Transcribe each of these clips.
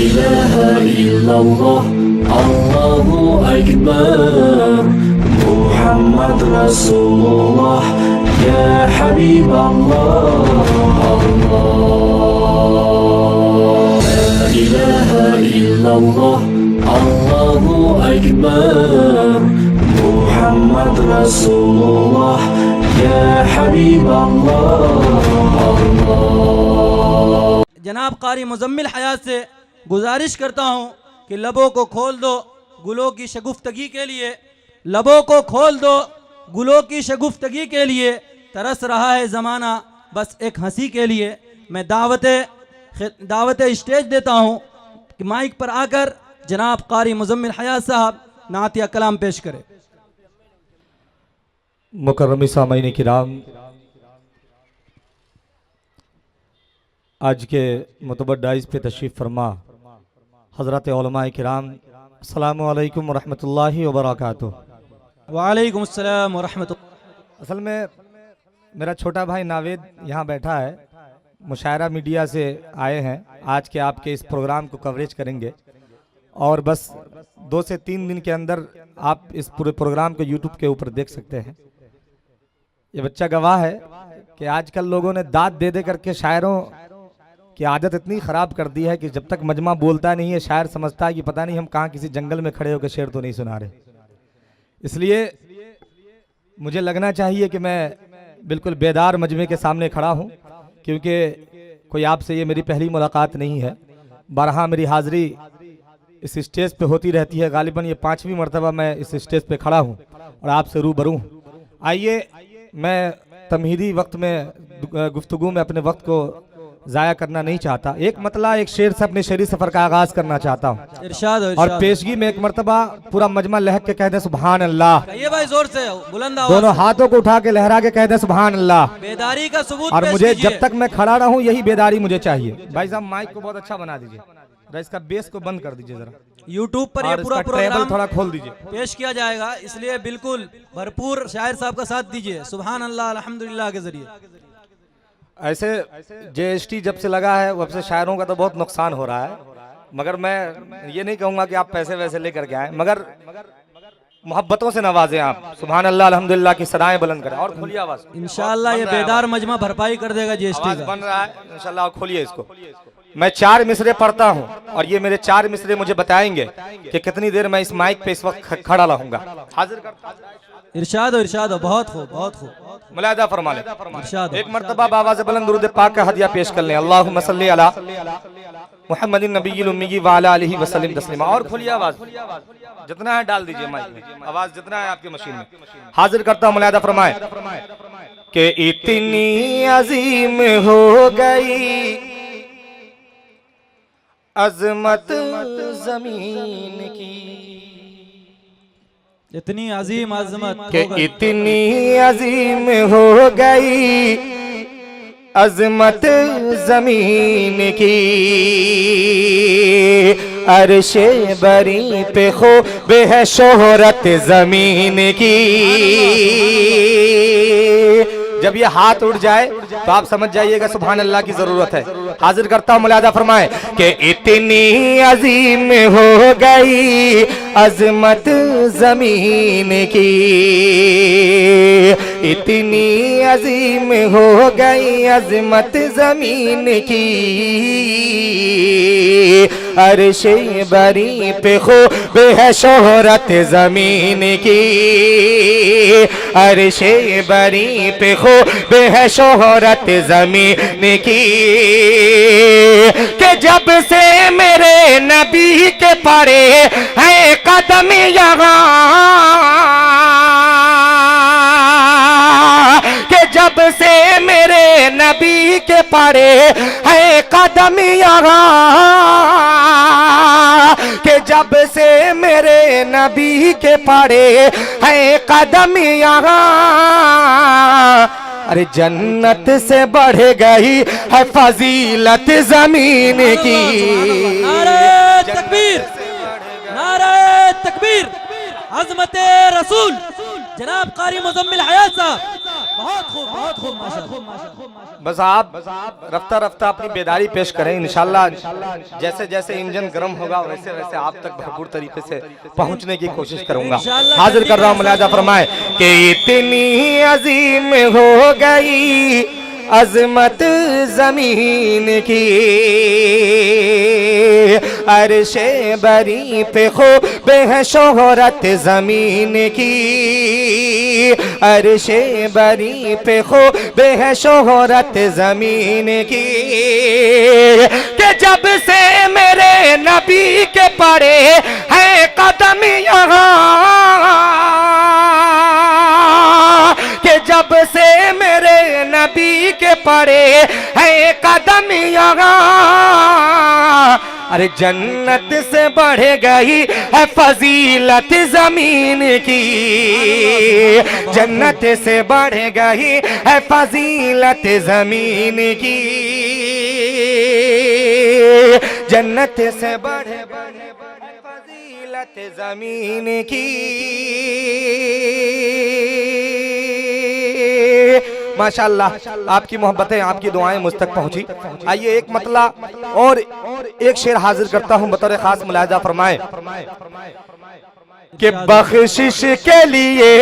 इलाहा इल्लल्लाह अल्लाहु अकबर मुहम्मद रसूलुल्लाह या हबीब अल्लाह इलाहा इल्लल्लाह अल्लाहु अकबर मुहम्मद रसूलुल्लाह या हबीब अल्लाह। जनाब कारी मुजम्मिल हयात से गुजारिश करता हूँ कि लबों को खोल दो गुलों की शगुफ्तगी के लिए, लबों को खोल दो गुलों की शगुफ्तगी के लिए, तरस रहा है ज़माना बस एक हंसी के लिए। मैं दावत स्टेज देता हूँ कि माइक पर आकर जनाब कारी मुजम्मिल हयात साहब नातिया कलाम पेश करें। मुकर्रमी सामईन किराम, आज के मुतबर डाइस पे तशरीफ़ फरमा हज़रत उलमाए किराम, अस्सलामु अलैकुम व रहमतुल्लाहि व बरकातुहू। वालेकुम अस्सलाम व रहमतुल्लाह। असल में मेरा छोटा भाई नावेद यहाँ बैठा है, मुशायरा मीडिया से आए हैं, आज के आपके इस प्रोग्राम को कवरेज करेंगे और बस 2 से 3 दिन के अंदर आप इस पूरे प्रोग्राम को यूट्यूब के ऊपर देख सकते हैं। ये बच्चा गवाह है कि आजकल लोगों ने दाद दे दे करके शायरों की आदत इतनी ख़राब कर दी है कि जब तक मजमा बोलता नहीं है शायर समझता है कि पता नहीं हम कहाँ किसी जंगल में खड़े होकर शेर तो नहीं सुना रहे। इसलिए मुझे लगना चाहिए कि मैं बिल्कुल बेदार मजमे के सामने खड़ा हूँ, क्योंकि कोई आपसे ये मेरी पहली मुलाकात नहीं है। बारहा मेरी हाज़िरी इस स्टेज पे होती रहती है, गालिबन ये 5वीं मरतबा मैं इस स्टेज पे खड़ा हूँ और आपसे रूबरू हूँ। आइए, मैं तमहीदी वक्त में गुफ्तगू में अपने वक्त को ज़ाया करना नहीं चाहता। एक मतला एक शेर से अपने शेरी सफ़र का आगाज़ करना चाहता हूँ और पेशगी में एक मरतबा पूरा मजमा लहक के कह दे सुभान अल्लाह। कहिए भाई जोर से, बुलंद आवाज़ दोनों हाथों को उठा के लहरा के कह दे सुभान अल्लाह। बेदारी का सबूत और पेश मुझे कीजिए। जब तक मैं खड़ा रहूं यही बेदारी मुझे चाहिए। भाई साहब माइक को बहुत अच्छा बना दीजिए, इसका बेस को बंद कर दीजिए जरा। यूट्यूब पर ये और पूरा इसका ट्रेबल प्रोग्राम थोड़ा खोल दीजिए, पेश किया जाएगा, इसलिए बिल्कुल भरपूर शायर साहब का साथ दीजिए। सुभान अल्लाह अल्हम्दुलिल्लाह के जरिए ऐसे जीएसटी जब से लगा है वब से शायरों का तो बहुत नुकसान हो रहा है, मगर मैं ये नहीं कहूँगा कि आप पैसे वैसे लेकर के आए, मगर मोहब्बतों से नवाजें आप। सुभान अल्लाह अल्हम्दुलिल्लाह की सदाएं बुलंद करें और खोलिए आवाज़। इंशाअल्लाह ये बेदार मजमा भरपाई कर देगा जीएसटी का। बन रहा है इंशाअल्लाह, खोलिए इसको। मैं 4 मिसरे पढ़ता हूँ और ये मेरे 4 मिसरे मुझे बताएंगे कि कितनी देर मैं इस माइक पे इस वक्त खड़ा रहूंगा। हाजिर करता इरशाद हो, इरशाद हो, बहुत खूब, बहुत खूब, मुलाहिदा फरमा लें। इरशाद हो। एक मरतबा बाबा से बुलंद दुरूद पाक का हदिया पेश कर लें। अल्लाहुम्मा सल्ली अला मुहम्मदिन नबिय्यिल उम्मी व अला आलिहि व सल्लिम तस्लीमा। और खोलिए आवाज़, जितना है डाल दीजिए माइक में, आवाज़ जितना है आपकी मशीन में। हाजिर करता हूँ, मुलाहिदा फरमाए कि इतनी अजीम हो गई अजमत ज़मीन की, इतनी अजीम अजमत कि इतनी अजीम हो गई अजमत ज़मीन की, अर्शे बरी पे खूब है शोहरत ज़मीन की। जब ये हाथ उड़ जाए तो आप समझ जाइएगा सुभान अल्लाह की जरूरत है। हाजिर करता हूँ, मुलाहिदा फरमाए कि इतनी अजीम हो गई अजमत जमीन की, इतनी अजीम हो गई अजमत जमीन की, अर्शे बरी पे खूब है शोहरत जमीन की, अर्शे बरी पे खूब है शोहरत जमीन की, कि जब से मेरे नबी के पड़े हैं कदम यहाँ, कि जब से मेरे नबी के पड़े हैं कदम यहाँ, कि जब से मेरे नबी के पड़े हैं कदम यहाँ, अरे जन्नत से बढ़ गई है फजीलत जमीन की। नारे तकबीर, नारे तकबीर, अज़मत रसूल जनाब कारी मुज़म्मिल हयात साहब बहुत खूब, बहुत खूब, माशाअल्लाह। बस आप रफ्ता रफ्ता अपनी बेदारी पेश करें, इंशाल्लाह जैसे जैसे इंजन गर्म होगा वैसे वैसे आप तक भरपूर तरीके से पहुंचने की कोशिश करूंगा। हाजिर कर रहा हूं, मुलाजा फरमाए कि इतनी अजीम हो गई अजमत जमीन की, अर्शे बरी पे खूब है शोहरत जमीन की, अर्शे बरी पे खूब है शोहरत जमीन की, कि जब से मेरे नबी के पड़े हैं कदम यहाँ, कि जब से मेरे नबी के पड़े हैं कदम यहाँ, अरे जन्नत से बढ़ गई है फजीलत जमीन की, जन्नत से बढ़ गई है फजीलत जमीन की, जन्नत से बढ़ फजीलत जमीन की। माशाअल्लाह, आपकी मोहब्बतें, आपकी दुआएं मुझ तक पहुंची। आइए एक मतला और एक शेर हाजिर करता हूं, बतौर खास मुलाहिजा फरमाए कि बख्शिश के लिए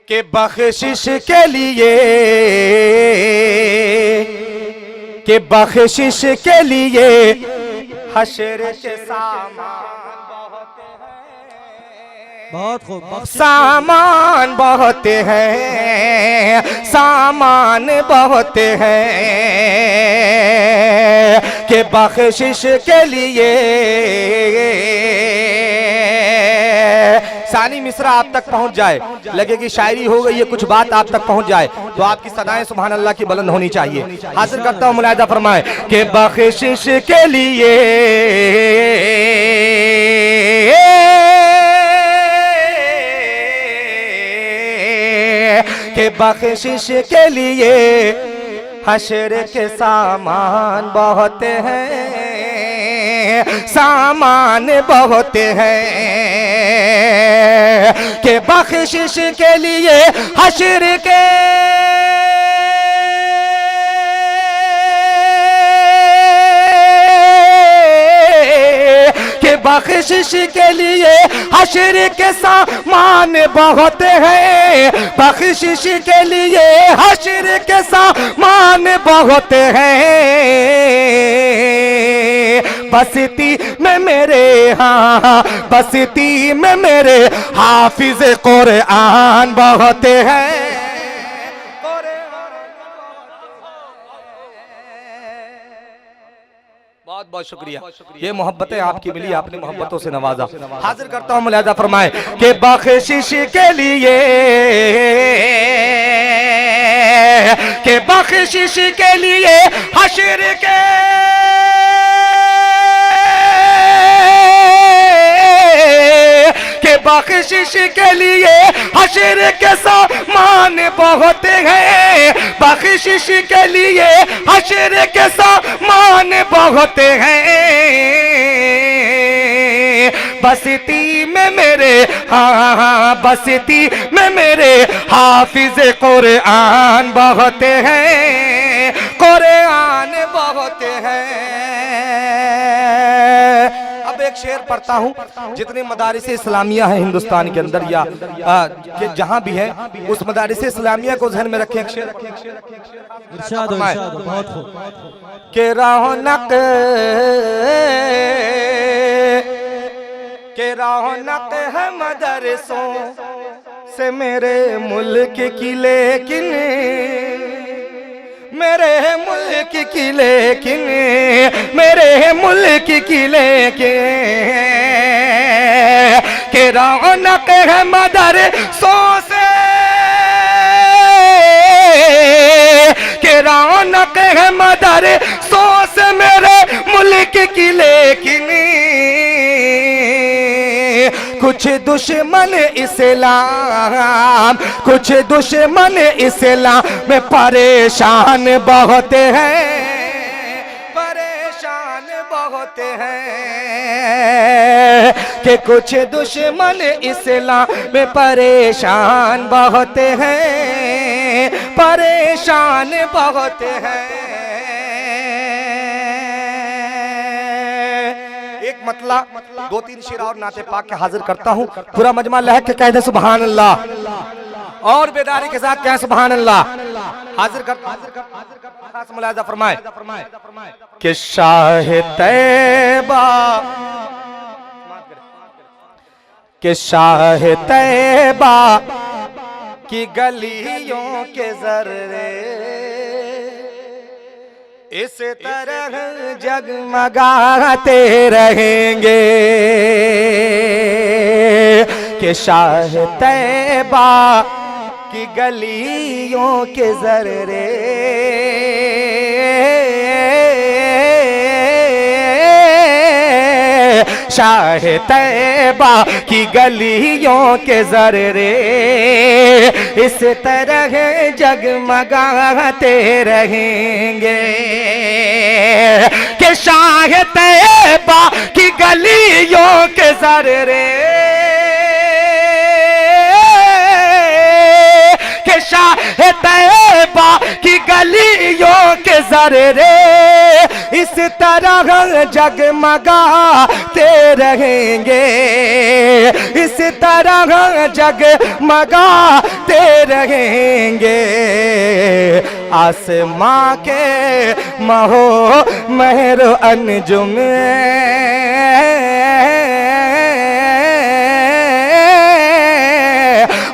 कि बख्शिश के लिए, कि बख्शिश के लिए हशर के बहुत खूब, सामान बहुत है, सामान बहुत है, कि बख्शिश के लिए। सानी मिसरा आप तक पहुंच जाए, लगे कि शायरी हो गई है, कुछ बात आप तक पहुंच जाए तो आपकी सदाएं सुभान अल्लाह की बुलंद होनी चाहिए। हाजिर करता हूं, मुलाहिजा फरमाए कि बख्शिश के लिए, कि बख्शिश के लिए हशर के सामान बहुत हैं, सामान बहुत हैं, कि बख्शिश के लिए हशर के, कि बख्शिश के लिए हशर के सामान बहुत है, बख्शिश के लिए हशर के सामान बहुत है, बस्ती में मेरे, हाँ बस्ती में मेरे हाफिज कुरआन बहुत है। बहुत बहुत शुक्रिया, ये मोहब्बतें आपकी मिली, आपने मोहब्बतों से नवाजा। हाजिर करता हूं, मुलाहिजा फरमाए कि बख्शिश के लिए, कि बख्शिश के लिए हशर के, कि बख्शिश के लिए हशर के सामान बहुत है, बख्शिश के लिए हशर के सामान बहुत है, बस्ती में मेरे, हाँ हाँ बस्ती में मेरे हाफिज कुरआन बहुत है, कुरआन बहुत है। अब एक शेर पढ़ता हूँ, जितने मदारिस इस्लामिया हैं हिंदुस्तान के अंदर या कि जहाँ भी है, उस मदारिस इस्लामिया को ध्यान में रखें। एक शेर इरशाद इरशाद, बहुत खूब। के रौनक, के रौनक है मदरसों से मेरे मुल्क की, लेकिन मेरे मुल्क की, लेकिन मेरे मुल्क की, लेकिन के रौनक है मदरसों से, के रौनक है मदरसों से मेरे मुल्क की, लेकिन कुछ दुश्मन इस्लाम, कुछ दुश्मन इस्लाम में परेशान बहुत हैं, बहुत हैं कि कुछ दुश्मन इस्लाम में परेशान बहुत हैं, परेशान बहुत हैं। एक मतला दो तीन शेर और नाते पाक के हाजिर करता हूँ, पूरा मजमा लहक के कह दे सुभान अल्लाह और बेदारी के साथ कह सुभान अल्लाह। हाजिर कर खास मुलाहिजा फरमाए कि शाह तैबा, कि शाह तैबा की गलियों के जर्रे इस तरह जगमगाते रहेंगे कि शाह तैबा की गलियों के जर्रे शाह तैबा की गलियों के जर्रे इस तरह जगमगाते रहेंगे कि शाह तैबा की गलियों के जर्रे, कि शाह तैबा की गलियों के जर्रे इस तरह जगमगाते रहेंगे, इस तरह जगमगाते रहेंगे। आसमां के महो महर अंजुम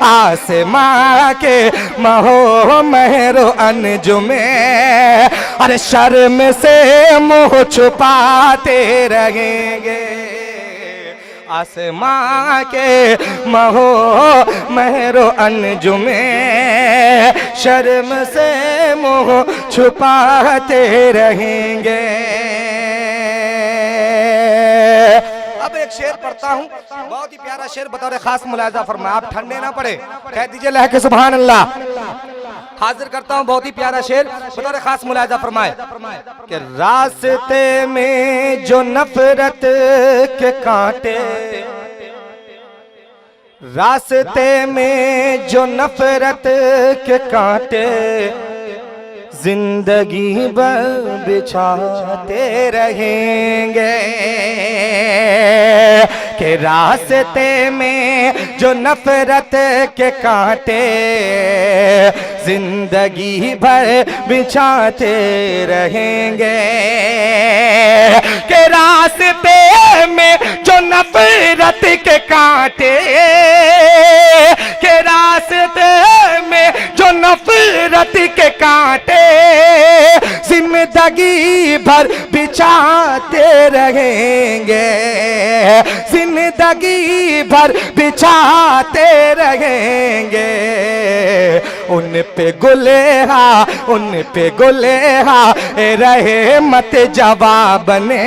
आसमां के महो महरो अंजुमे अरे शर्म से मुंह छुपाते रहेंगे। आसमां के महो महरो अंजुमे शर्म से मुंह छुपाते रहेंगे। अब एक शेर पढ़ता हूँ, बहुत ही प्यारा शेर बतौर खास मुलाहिजा फरमाया, आप ठंडे ना पड़े, कह दीजिए लहके सुभान अल्लाह। हाजिर करता हूँ बहुत ही प्यारा शेर बतौर खास मुलाहिजा फरमाए कि रास्ते में जो नफरत के कांटे, रास्ते में जो नफरत के कांटे जिंदगी भर बिछाते रहेंगे कि रास्ते में जो नफरत के कांटे जिंदगी भर बिछाते रहेंगे कि रास्ते में जो नफरत के कांटे, के रास्ते में जो नफरत के कांटे जिंदगी भर बिछाते रहेंगे, जिंदगी भर बिछाते रहेंगे। उन पे गुलेहा, उन पे गुलेहा रहे मत जवाब ने,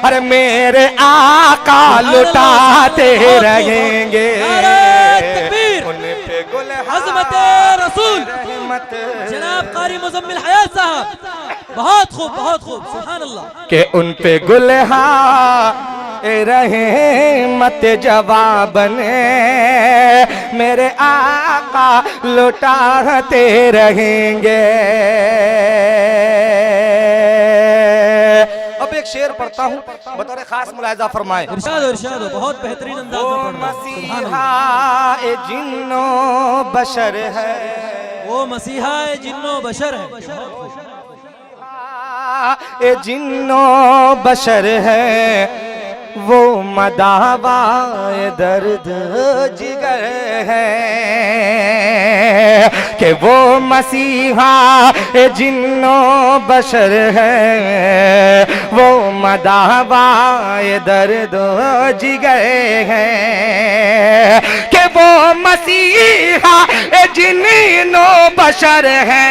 अरे मेरे आका लुटाते रहेंगे। उन पे गुलेहा रसूल जनाब कारी मुजम्मिल हयात साहब, बहुत खूब बहुत खूब, सुभान अल्लाह। के उन पे गुलहा रहे मत जवाब ने, मेरे आका लुटाते रहेंगे। अब एक शेर पढ़ता हूँ बतौर खास मुलाहिजा फरमाए। इरशाद इरशाद, बहुत बेहतरीन अंदाज में पढ़ रहा हूं। मसीहा ए जिन्नो बशर है, वो मसीहा ए जिन्नो बशर है, ए जिन्नो बशर है, वो मदावाए दर्द जिगर है कि वो मसीहा ए जिन्नो बशर है, वो मदावाए दर्द जिगर है कि वो मसीहा ए जिन्नो बशर है,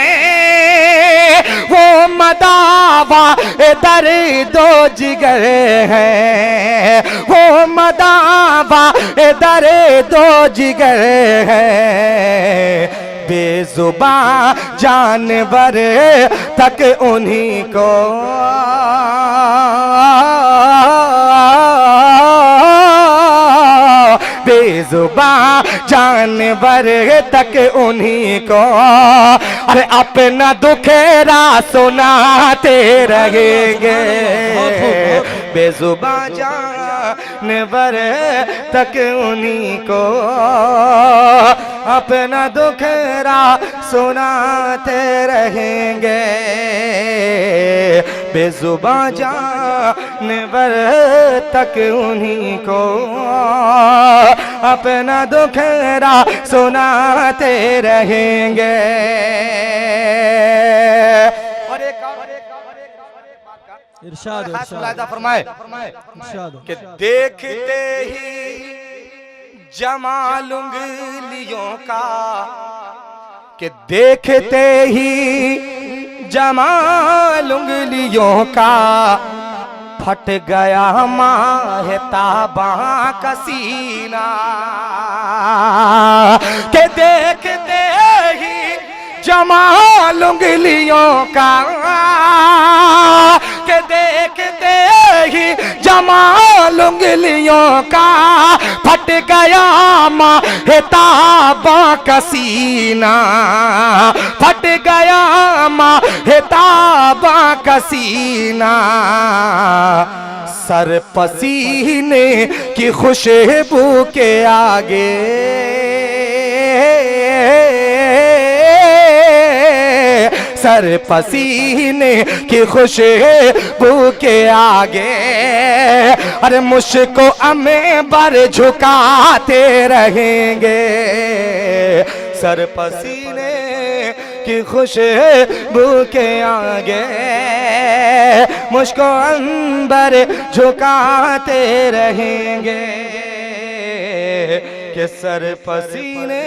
वो मदावा दर्द जिगर है, वो मदावा दर्द जिगर है बेजुबान जानवर तक उन्हीं को बेजुबान जानवर तक उन्हीं को अरे अपना दुखेरा सुनाते रहेंगे। बेजुबान जानवर तक उन्हीं को अपना दुखेरा सुनाते रहेंगे। बेजुबान जानवर तक उन्हीं को अपना दुखेरा सुनाते रहेंगे। और एक इरशाद फरमाए कि देखते ही जमाल उंगलियों का, कि देखते ही जमाल उंगलियों का फट गया माहताबा का सीना। के देखते ही जमाल उंगलियों का, के देखते ही जमाल उंगलियों का फट गया माहताबा का सीना। फट गया माहताबा का सीना। सर पसीने की खुशबू के आगे, सर पसीने की खुशबू के आगे अरे मुझको अम्बर झुकाते रहेंगे। सर पसीने की खुशबू के आगे मुझको अम्बर झुकाते रहेंगे। कि सर पसीने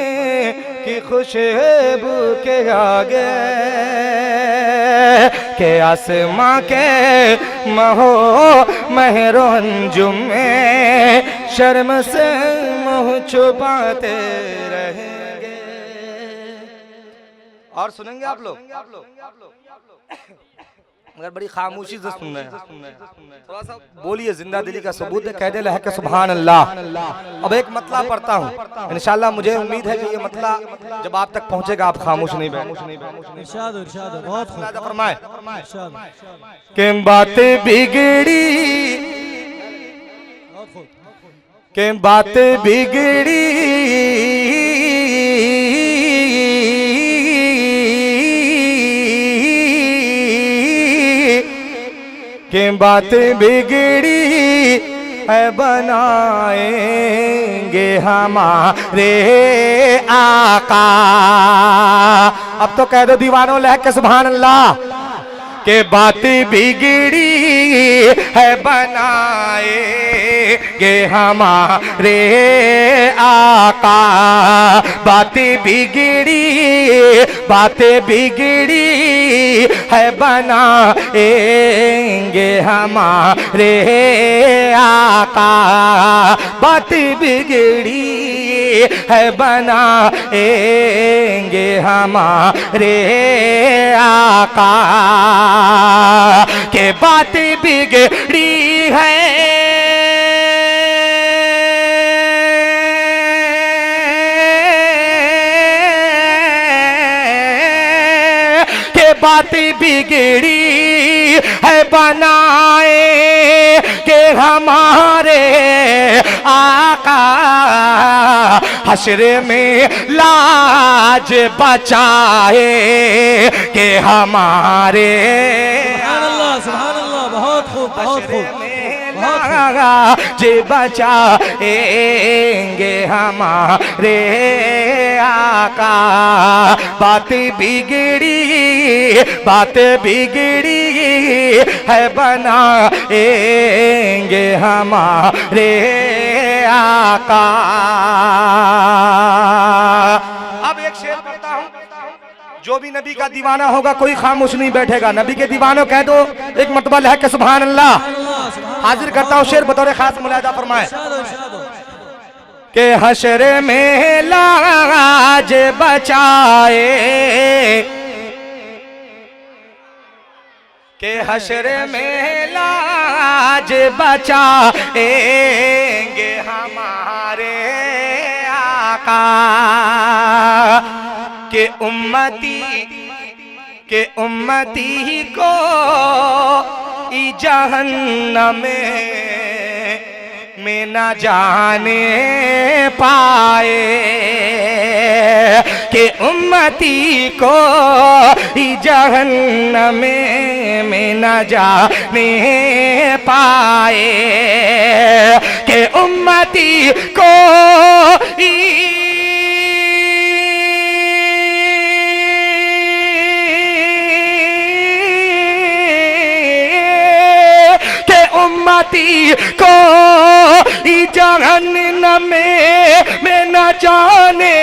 की खुशबू के आगे के आसमां के महो महरो अंजुम में शर्म से मुँह छुपाते रहेंगे। और सुनेंगे आप लोग? मगर बड़ी खामोशी से सुन रहे हैं, थोड़ा सा बोलिए, जिंदा दिली का सबूत है, कह दे लहक सुभान अल्लाह। अब एक मतला पढ़ता हूँ, इंशाल्लाह मुझे उम्मीद है कि ये मतला जब आप तक पहुंचेगा आप खामोश नहीं बैठेंगे। इरशाद इरशाद बहुत खूब फरमाए इरशाद कि बातें बिगड़ी, बहुत खूब कि बातें बिगड़ी कि बातें बिगड़ी है बनाएंगे हमारे आका। अब तो कह दो दीवानों लहक के सुभान अल्लाह। के बातें बिगड़ी है बनाएंगे हमारे आका। बातें बिगड़ी है बनाएंगे हमारे आका। बातें बिगड़ी है बनाएंगे हमारे आका। के बातें बिगड़ी है बातें बिगड़ी है बनाए के हमारे आका। हश्र में लाज बचाए के हमारे सुभान अल्लाह बहुत खूब बहुत खूब जे बचाएंगे हमारे आका। बातें बिगड़ी है बनाएंगे हमारे आका। अब एक शेर पढ़ता हूं, जो भी नबी का दीवाना होगा कोई खामोश नहीं बैठेगा। नबी के दीवानों कह दो एक मरतबा लहक के सुभान अल्लाह। हाजिर करता हूँ शेर बतौर खास मुलाहिजा फरमाए के हशर में लाज बचाए, के हशर में लाज बचाएंगे हमारे आका, के उम्मती को जहन्नम में न जाने पाए, के उम्मती को जहन्नम में न जाने पाए, के उम्मती को उम्मती को जहन्नम में न जाने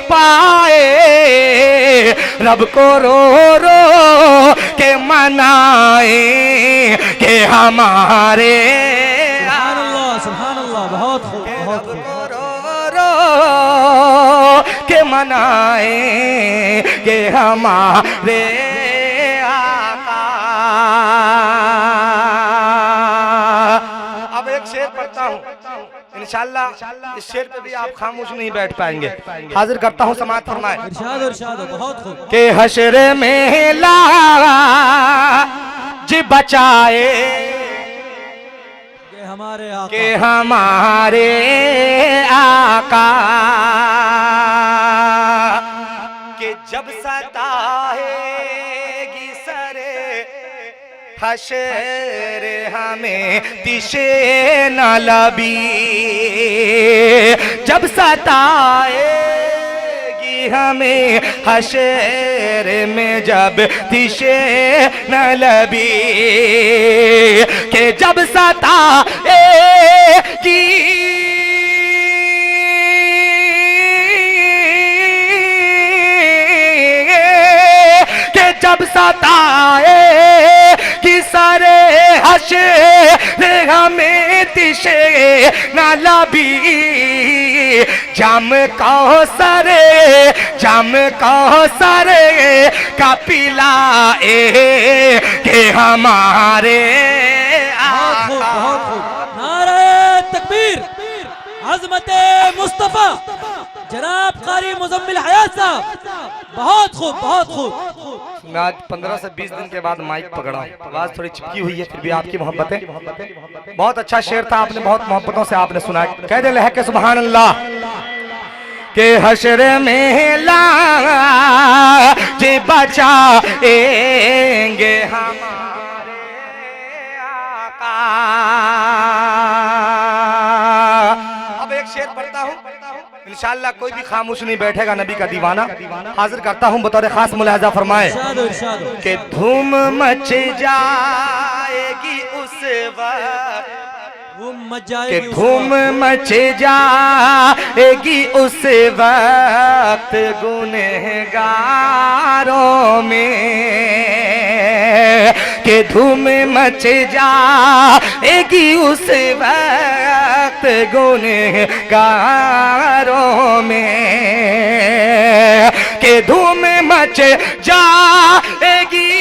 पाए, रब को रो रो के मनाए के हमारे सुभान अल्लाह, बहुत खूब, बहुत खूब। रो रो के मनाए के हमारे आका। शेर पढ़ता हूँ इंशाअल्लाह, इस शेर पे भी आप खामोश नहीं बैठ पाएंगे। हाजिर करता हूँ, समाअत फरमाए। इरशाद इरशाद, बहुत खूब। के हशर में लाज बचाए, के हमारे आका, के हमारे आका, के जब सताएगी सरे हशर हमें तिशे न लबी, जब सताएगी हमें हशर में जब तिशे न लबी, के जब सताएगी जब सताए कि सारे हशर हमें तिशे न लबी, जम कौसरे का पिलाए के हमारे आका। बहुत खूब। नारे तकबीर, अज़मते मुस्तफा जनाब कारी मुज़म्मिल हयात साहब, बहुत खूब, बहुत खूब। मैं आज 15 से 20 दिन के बाद माइक पकड़ा, आवाज थोड़ी चिपकी हुई है, फिर भी आपकी मोहब्बतें। बहुत अच्छा शेर था, आपने बहुत मोहब्बतों से आपने सुना। कह दे लहके सुभान अल्लाह। के हशर में लाज बचाएंगे हमारे आका। अब एक शेर पढ़ता हूँ इंशाअल्लाह, कोई भी खामोश नहीं बैठेगा नबी का दीवाना। हाजिर करता हूँ, बतौर खास मुलाहिजा फरमाए कि धूम मच जाएगी उस वक्त, कि धूम मच जाएगी उस वक्त गुनहगारों में, कि धूम मच जाएगी उस वक्त गुनहगारों में, कि धूम मच जाएगी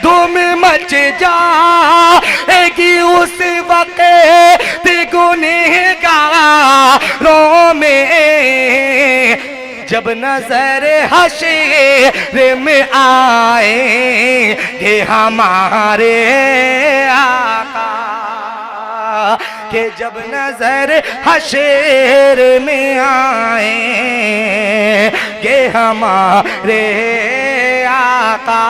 धूम मच जाएगी उस वक्त गुनहगारों में, जब नजर हशर में आएंगे हमारे आका, के जब नजर हशर में आएंगे हमारे आका।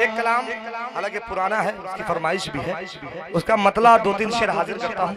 एक कलाम हालांकि पुराना है, उसकी फरमाइश भी है, उसका मतलब 2-3 शेर हाजिर करता हूँ।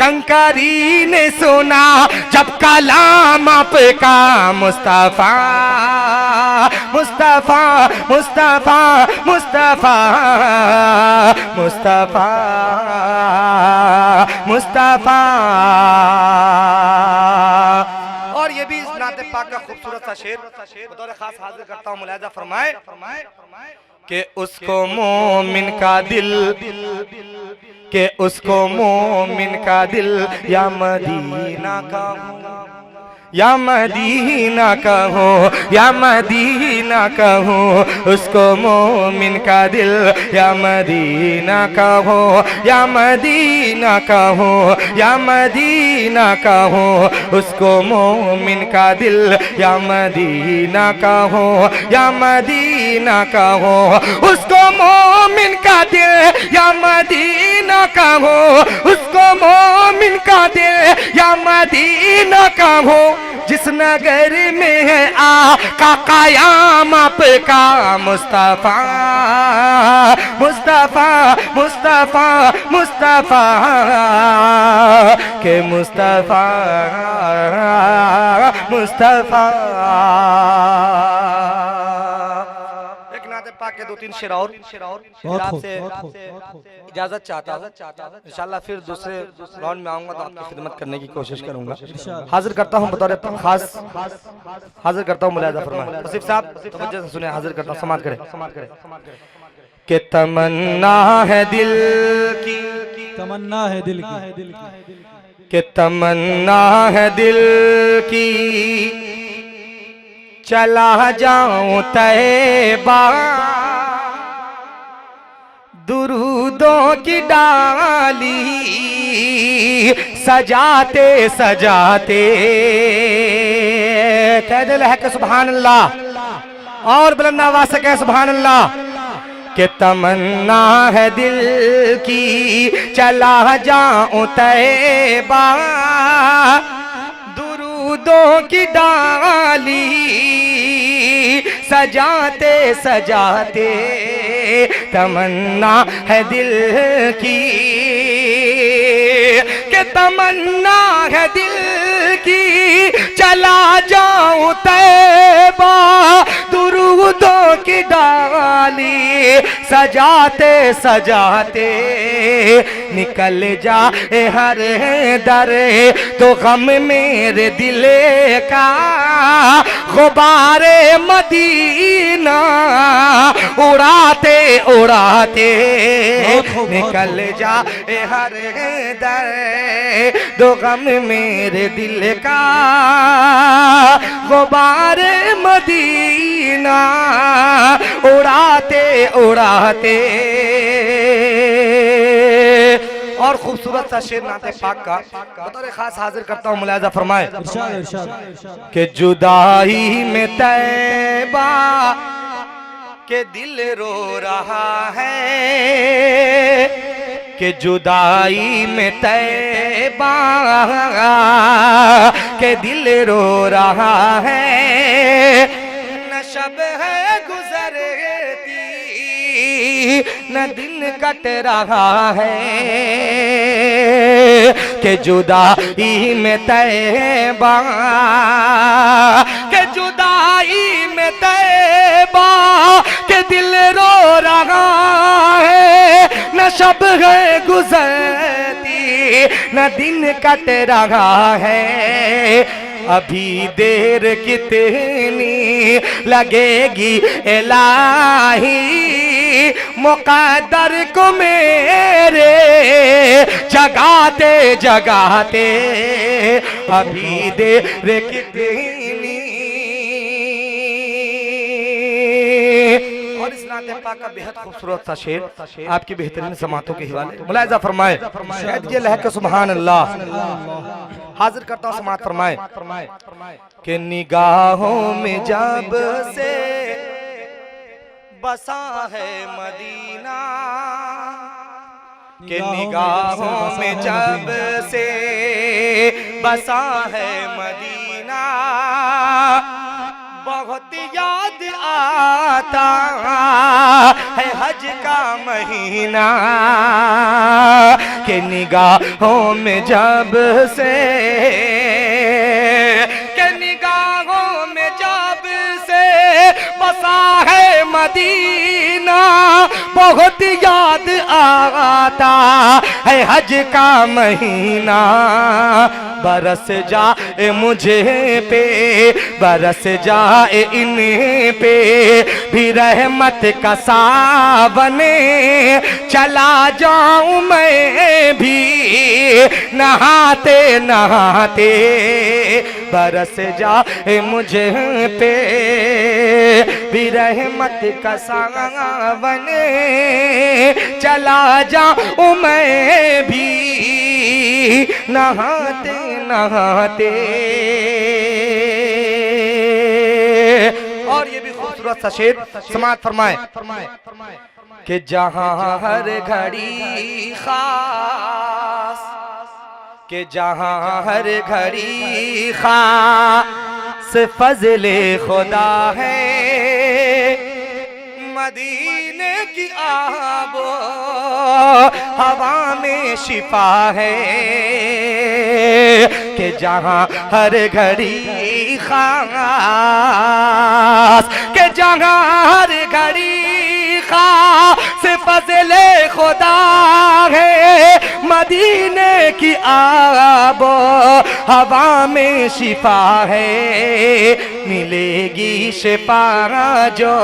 कंकरी ने सुना जब कलाम आपका मुस्तफा मुस्तफा मुस्तफा मुस्तफा मुस्तफा मुस्तफा। और ये भी इस नाते पाक का खूबसूरत सा शेर बतौर खास हाजिर करता हूँ, मुलाहिजा फरमाए कि उसको मोमिन का दिल के उसको मोमिन का दिल या मदीना का या मदीना कहो या मदीना कहो उसको मोमिन का दिल या मदीना कहो या मदीना कहो या मदीना कहो उसको मोमिन का दिल या मदीना कहो या मदीना कहो उसको मोमिन का दिल या मदीना कहो उसको मोमिन का दिल या मदीना कहो जिस नगर में है आका क़याम आपका मुस्तफा मुस्तफा मुस्तफा मुस्तफा के मुस्तफा मुस्तफा। एक नाते पाक के दो तीन शेर और आपसे इजाजत चाहता हूँ। इंशाल्लाह फिर दूसरे राउंड में आऊंगा तो आपकी खिदमत करने की कोशिश करूंगा। हाजिर करता हूँ बतौर खास हाजिर करता हूँ, मुलाहिजा फरमाएं। वसीफ साहब तवज्जो से सुने, हाजिर करता हूँ, समाअत करें। कि तमन्ना है दिल की तमन्ना है दिल की कि तमन्ना है दिल की चला जाऊं तैबा दुरूदों की डाली सजाते सजाते। कह दिल है कि सुभान अल्लाह और बुलंद आवाज से कह सुभान अल्लाह। कि तमन्ना है दिल की चला जाऊं तैबा दुरूदों की डाली सजाते सजाते। तमन्ना है दिल की कि तमन्ना है दिल की चला जाऊं तैबा दुरूदों की डाली सजाते सजाते। निकल जाए हर दर तो गम मेरे दिल का गुबारे मदीना उड़ाते उड़ाते। निकल जाए हर दर तो गम मेरे दिल का गुबारे मदीना उड़ाते उड़ाते। और खूबसूरत सा शेर नाते पाक का बतौर खास हाजिर करता हूँ, मुलाहिजा फरमाए कि जुदाई में तैबा के दिल रो रहा है कि जुदाई में तैबा के दिल रो रहा है। न शब है गुजरती न दिन कट रहा है कि जुदाई में तैबा के जुदाई में तैबा के दिल रो रहा है। न शब है गुजरती न दिन कट रहा है। अभी देर कितनी लगेगी इलाही मुक़द्दर को मेरे जगाते जगाते। अभी देर कितनी। और इस नाते पाक का बेहद खूबसूरत सा शेर आपकी बेहतरीन समातों के हवाले, मुलाहिजा फरमाए। शायद ये लहके सुभान अल्लाह। हाजिर करता हूँ, समात फरमाए कि निगाहों में जब से बसा है मदीना कि निगाहों में जब से बसा है मदीना बहुत याद आता है हज का महीना के निगाहों में जब से बसा है मदीना बहुत याद आता है हज का महीना बरस जाए मुझे पे बरस जाए इन पे भी रहमत का सावने चला जाऊं मैं भी नहाते नहाते बरस जाए मुझे पे भी रहमत का सावने चला जाऊं मैं भी नहाते नहाते। और ये भी खूबसूरत सा शेर समाअत फरमाए कि जहां हर घड़ी खास के जहां हर घड़ी खास फजले खुदा है मदीने की आबो हवा में शिफा है कि जहां हर घड़ी खास के जहां हर घड़ी खास फजले खुदा है मदीने की आबो हवा में शिफा है मिलेगी शिफा जो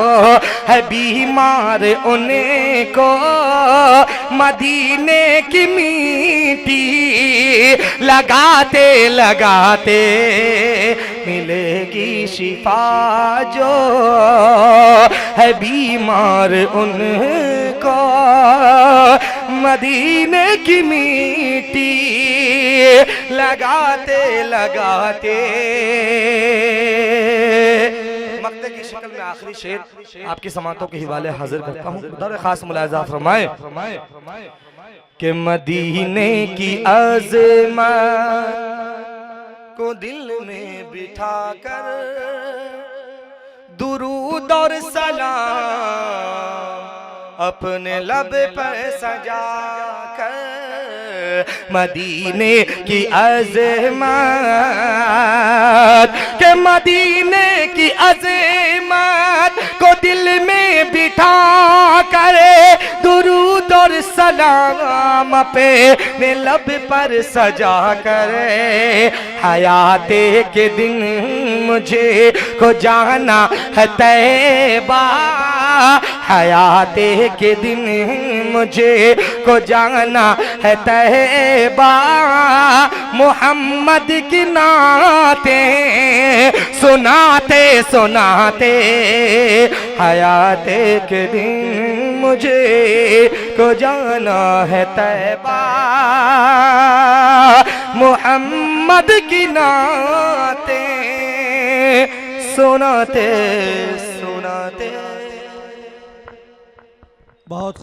है बीमार उनको मदीने की मीठी लगाते लगाते मिलेगी शिफा जो है बीमार उनको मदीने की मीठी लगाते लगाते। मक्ते की शक्ल में आखिरी शेर आपकी समातों के हवाले हाजिर करता हूँ। दर खास मुलाजा फरमाए कि मदीने की अज़मत को दिल में बिठा कर दुरूद और सलाम अपने लब पर सजा कर मदीने की अज़मत के मदीने की अज़मत को दिल में बिठा करे दुरूद और सलाम पे लब पर सजा करे हयाते के दिन मुझे को जाना है तैबा हयाते के दिन मुझे को जाना है तैबा मोहम्मद की नाते सुनाते सुनाते हयाते के दिन मुझे को जाना है तैबा मोहम्मद की नाते सुनाते सुनाते। बहुत